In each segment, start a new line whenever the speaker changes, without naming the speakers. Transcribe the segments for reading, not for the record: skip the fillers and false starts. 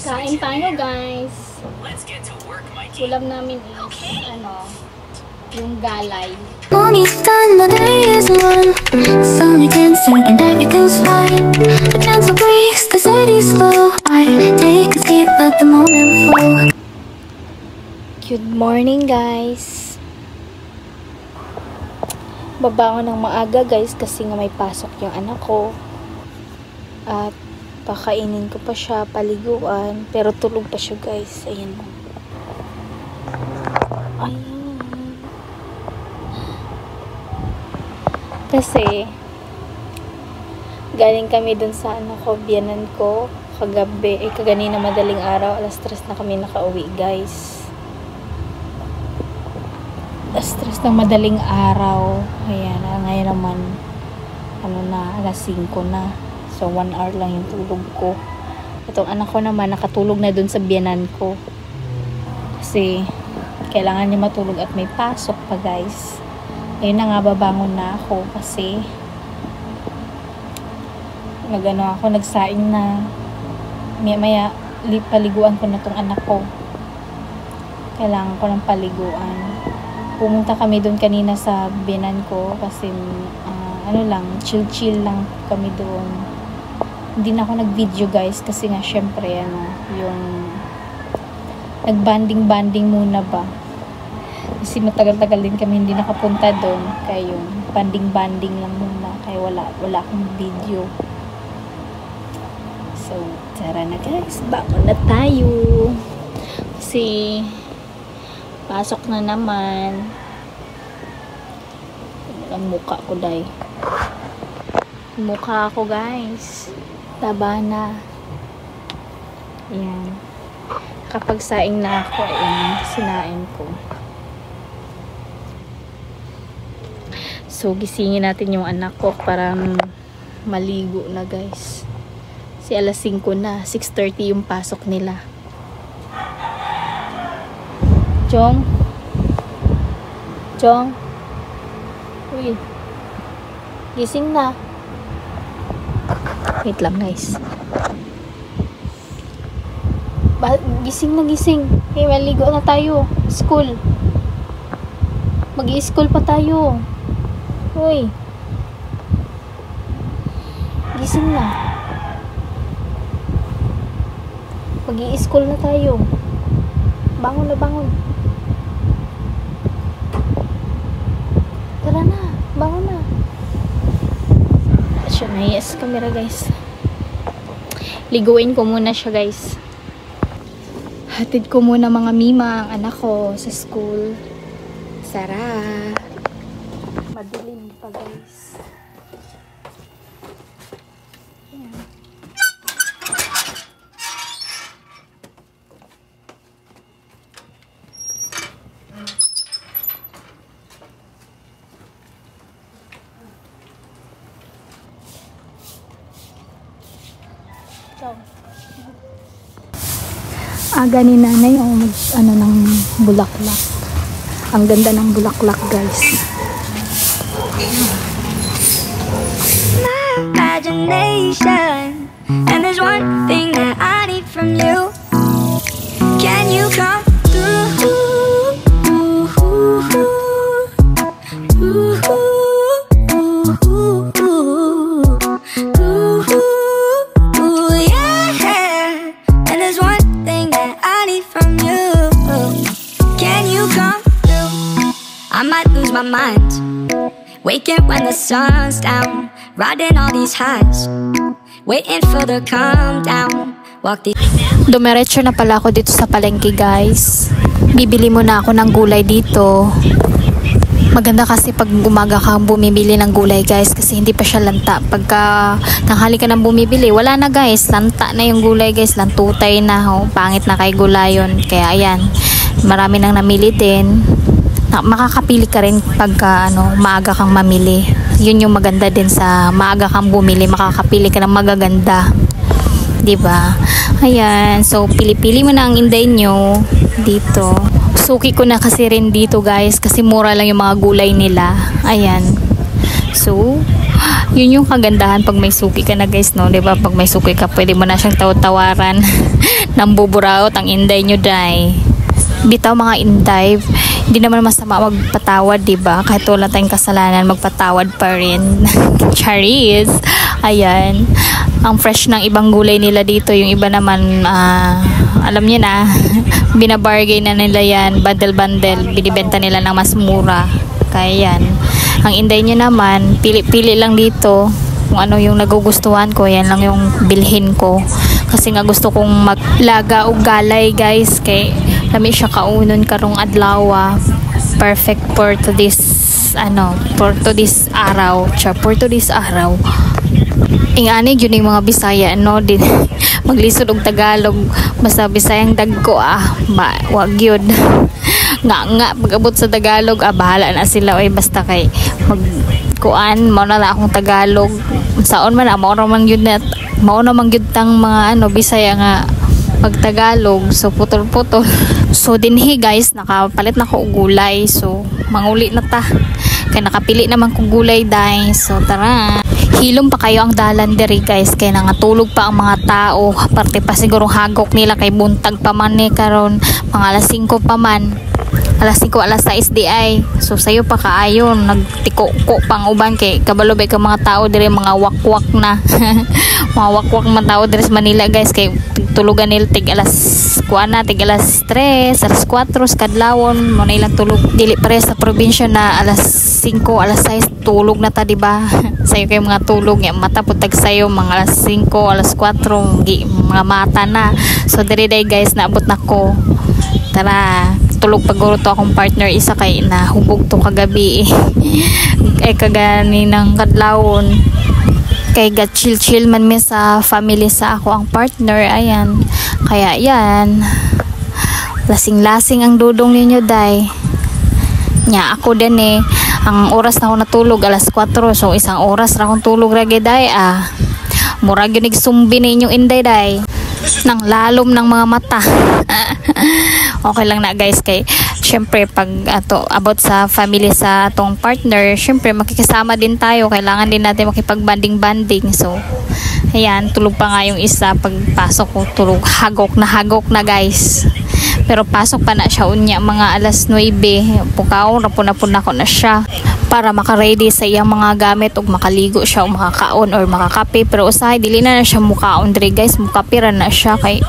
Kain tayo guys. Ulam namin is yung galay.
Morning's done, the day is one. Sun against and everything's fine. The gentle breeze, the city slow. I take a seat, let the moment flow.
Good morning guys. Babangon ng maaga guys kasi nga may pasok yung anak ko. At pakainin ko pa siya, paliguan. Pero tulog pa siya guys. Ayan. Ayan. Kasi galing kami dun sa biyanan ko kagabi, kaganina madaling araw, alas 3 na kami nakauwi guys. Alas 3 ng madaling araw. Ayan, ngayon naman alas 5 na. So 1 hour lang yung tulog ko. Itong anak ko naman nakatulog na dun sa biyanan ko. Kasi kailangan niya matulog at may pasok pa guys. Ayun na nga, babangon na ako kasi nagsaing na. Maya paliguan ko na tong anak ko. Kailangan ko ng paliguan. Pumunta kami doon kanina sa biyanan ko kasi chill lang kami doon. Hindi na ako nag-video guys kasi nga syempre yung nag-banding muna ba. Kasi matagal-tagal din kami hindi nakapunta doon. Kaya yung banding lang muna. Kaya wala akong video. So, tara na guys. Bakon na tayo. Kasi pasok na naman. Ang mukha ko dahil. Mukha ko guys. Taba na. Ayan. Kapag saing na ako, sinain ko. So, gisingin natin yung anak ko para maligo na guys. Kasi alas 5 na. 6:30 yung pasok nila. Chong? Uy. Gising na. Wait lang guys. Gising. Hey, maligo na tayo. School. Mag-i-school pa tayo. Uy. Gising na. Mag-i-school na tayo. Bangon na. Tara na. Bangon na. Siya na. Yes, camera guys. Liguin ko muna siya guys. Hatid ko muna mga mima ang anak ko sa school. Sara. Madilim pa guys. Ayan. Aga ni nanay ng bulaklak. Ang ganda ng bulaklak guys.
Imagination, and there's one thing that I need from you. Can you come through? Yeah, and there's one thing that I need from you. Can you come through? I might lose my mind, waking when the sun's down, riding all these highs, waiting for the calm down.
Dumiretso na pala ako dito sa palengke guys. Bibili muna ako ng gulay dito. Maganda kasi pag umaga ka bumibili ng gulay guys kasi hindi pa siya lanta. Pagka tanghali ka nang bumibili, wala na guys. Lanta na yung gulay guys. Lantutay na. Pangit na kay gulayon. Kaya ayan, marami nang namili din. Makakapili ka rin pagka maaga kang mamili. Yun yung maganda din sa maaga kang bumili, makakapili ka ng magaganda. 'Di ba? Ayan, so pili-pili mo na ang inday nyo dito. Suki ko na kasi rin dito guys kasi mura lang yung mga gulay nila. Ayan. So, Yun yung kagandahan pag may suki ka na guys, no? Diba? Pag may suki ka, pwede mo na siyang tawaran ng buburaot ang inday nyo, day. Bitaw mga inday, hindi naman masama magpatawad, diba? Kahit wala tayong kasalanan, magpatawad pa rin. Charis! Ayan. Ang fresh ng ibang gulay nila dito. Yung iba naman, alam niyo na, binabargain na nila yan. Bundle-bundle. Binibenta nila ng mas mura. Kaya yan. Ang inday niya naman, pili-pili lang dito. Kung ano yung nagugustuhan ko, yan lang yung bilhin ko. Kasi nga gusto kong maglaga o galay guys. Kay lami siya kaunon karong adlaw. Perfect for to this, for to this araw. For to this araw. Ingani yun yung mga Bisaya, no? Din maglisod og Tagalog, basta Bisayang dagko wag yun. Nga pag-abot sa Tagalog, bahala na sila, oy, basta kay magkuan mo na akong Tagalog. Saon man mao naman yun tang mga Bisaya nga pag-Tagalog, so putol-putol. So dinhi guys, nakapalit na ko og gulay, so manguli na ta. Kaya nakapili naman kong gulay, day. So tara. Hilom pa kayo ang dalan diri guys, kaya nangatulog pa ang mga tao. Parte pa siguro hagok nila kay buntag pa man ni karon, mga alas 5 pa man. Alas 5, alas 6 di ay. So sayo pa kaayon, nagtiko-ko pang uban kay kabalo ba ka mga tao diri, mga wakwak na. Mga wakwak man tao diri sa Manila guys, kay tulugan nila tig alas 3, alas 4 sa kadlawon mo na ilang tulog. Dili pare sa probinsya na alas 5, alas 6 tulog na ta, diba? Sayo kay mga tulog nga mata putag sayo mga alas 5, alas 4 mga mata na. So diri day guys, naabot na ko. Tara, tulog paguro to akong partner isa kay nahubog to kagabi. Kagani ng kadlawon. Kay chill man mi sa family sa ako ang partner, ayan. Kaya yan, lasing-lasing ang dudong ninyo, day. Nya ako din ang oras na ako natulog alas 4, so isang oras ra akong tulog ragi, day. Murag yun sumbi ninyong inday, day. Nang lalom ng mga mata. Okay lang na guys, kay syempre pag about sa family sa atong partner, syempre makikisama din tayo, kailangan din natin makipagbanding-banding. So ayan, tulog pa nga yung isa. Pagpasok ko, tulog, hagok na guys. Pero pasok pa na siya unya mga alas 9. Pukaw, rapon-napon ako na siya para makaready sa iyang mga gamit ug makaligo siya o makakaon or makakape. Pero usahay dili na siya mukaon diri guys, mukapira na siya kay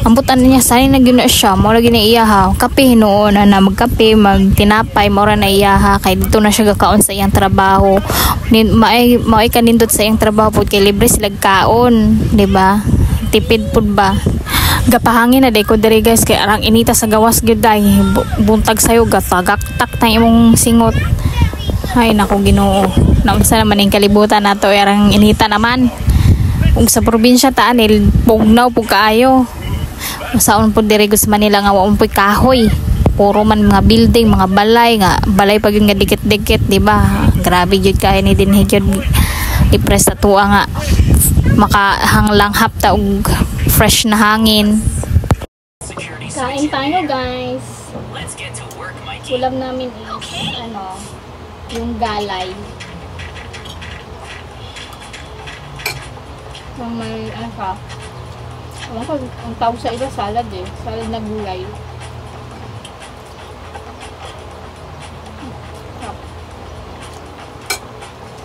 ambutan niya sani na gyud na siya, mo lagi na iyaha kape hinuon na magkape, magtinapay, mo ra na iyaha kay dito na siya gakaon sa iyang trabaho. Maay kanindot sa iyang trabaho pud kay libre sila kaon, di ba? Tipid pud ba? Gapahangin na day ko diri guys, kay arang inita sa gawas gyud, day. Buntag sayo gatagaktak ta imong singot. Ay nako Ginoo, naunsa naman ning kalibutan nato, arang inita naman. Ug sa probinsya ta anil pugnaw pug kaayo. Masaon po diri sa Manila nga waon po'y kahoy, puro man mga building, mga balay pag yung nga dikit-dikit, di ba? Grabe jud kay ni din jud i-press sa tuwa nga makahanglang hapta og fresh na hangin. Kain tayo guys. Ulam namin is yung galay. May ang tawag sa iba salad salad na gulay.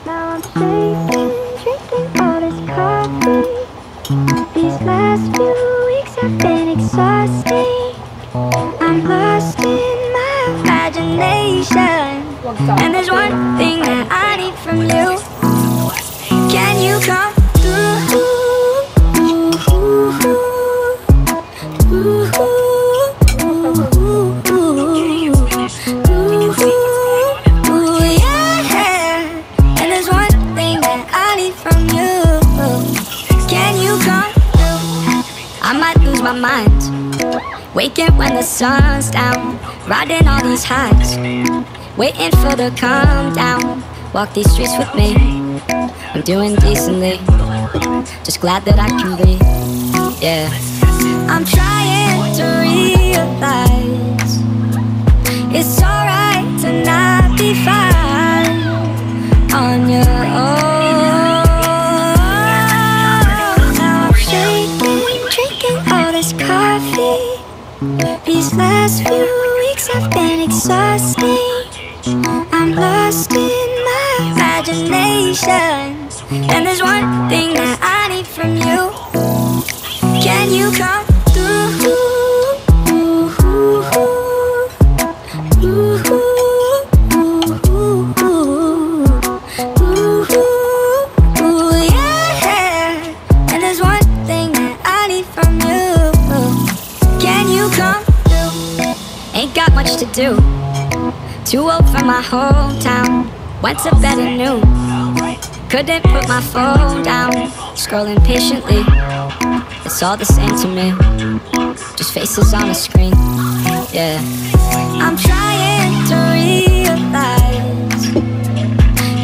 Now I'm sleeping, drinking all this coffee. These last few weeks have been exhausting. I'm lost in my imagination, and there's one thing that I need from you. Can you come through? My mind, waking when the sun's down, riding all these highs, waiting for the calm down. Walk these streets with me, I'm doing decently, just glad that I can breathe. Yeah, I'm trying to realize it's alright to not be fine on your own. this coffee. These last few weeks have been exhausting. I'm lost in my imagination, and there's one thing that I need from you. Can you come through? Yeah. And there's one thing that I need from you. Can you come through? Ain't got much to do. Too old for my hometown. Went to bed at noon. Couldn't put my phone down. Scrolling patiently. It's all the same to me. Just faces on a screen. Yeah. I'm trying to realize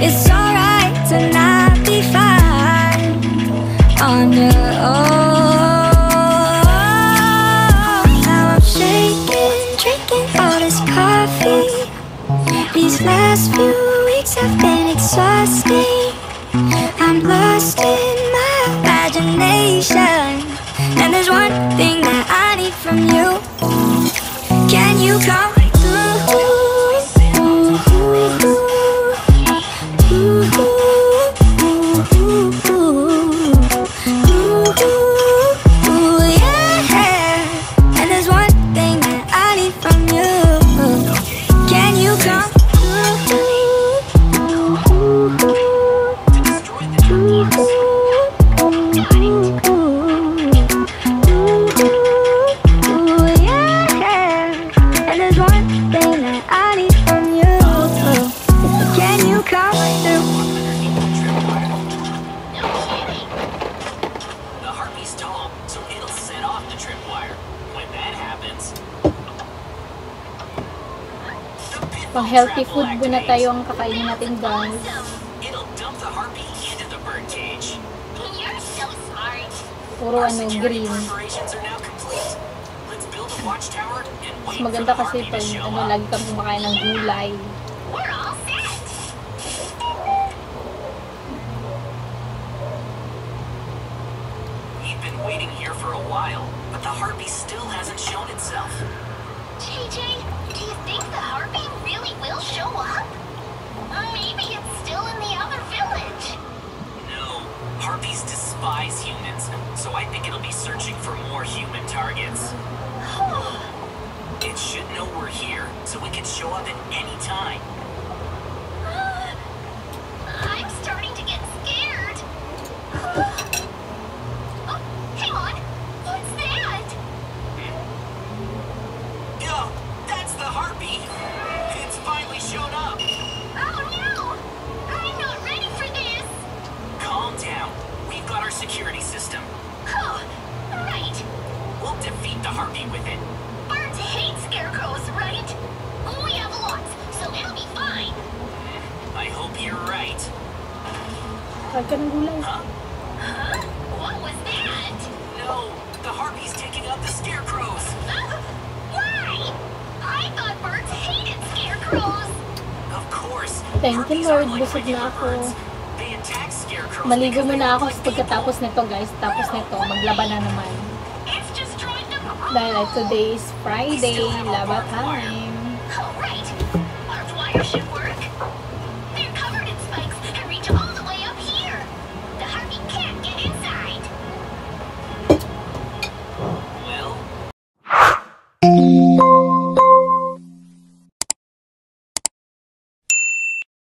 it's alright to not be fine on your own. Now I'm shaking, drinking all this coffee. These last few weeks have been exhausting. I'm lost in my imagination, and there's one thing that I need from you. Can you come through? Yeah. And there's one thing that I need from you. Can you come
Pang healthy food muna tayo ang kakainin natin, guys.
It'll dump the harpy into the bird cage.
You're so smart.
Puro green.
Preparations are now complete. Let's build a watchtower and
Mas
wait for
maganda
the
kasi
harpy to
pag
show up.
lagi kang kumakain ng gulay.
We're all set.
We've been waiting here for a while, but the harpy still hasn't shown itself.
JJ, do you think the harpy really will show up? Maybe it's still in the other village.
No, harpies despise humans, so I think it'll be searching for more human targets. It should know we're here, so it can show up at any time.
I'm starting to get scared. Oh, hang on. What's that?
Yo, that's the harpy! It's finally shown up!
Oh no! I'm not ready for this.
Calm down. We've got our security system.
Oh, right.
We'll defeat the harpy with it.
Birds hate scarecrows, right? We have lots, so it'll be fine.
I hope you're right.
Huwag ka ng gulay.
Huh?
Huh? What was that?
No, the harpy's taking out the scarecrows.
Why? I thought birds hated scarecrows.
Of course.
Thank you,
harpies
Lord.
aren't like
Busog
regular
na ako.
birds. They attack scarecrows
Maligo
because they
muna
look
ako
like
sa pagkatapos nito, guys. Tapos nito, maglaban na naman.
It's just trying to...
Dahil today is Friday, laba time.
Oh, right. Barbed wire should work.